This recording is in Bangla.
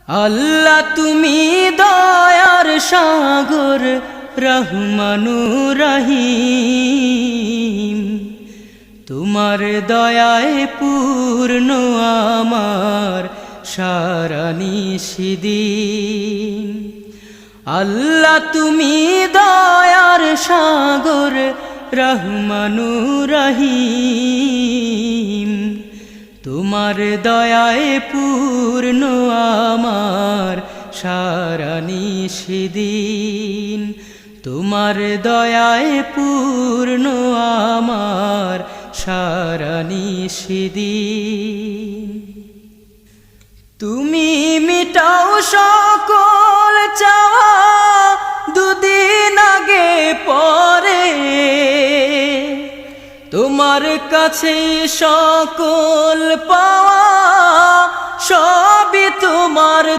আল্লাহ তুমি দয়ার সাগর রহমানুর রহিম, তোমার দয়ায় পূর্ণ আমার সারা নিশিদিন। আল্লাহ তুমি দয়ার সাগর রহমানুর রহিম, তোমার দয়ায় পূর্ণ আমার সারা নিশিদিন। তোমার দয়ায় পূর্ণ আমার সারা নিশিদিন। তুমি মিটাও সকল চাওয়া দুদিন আগে পরে, তোমার কাছে সকল পাওয়া সবই তোমার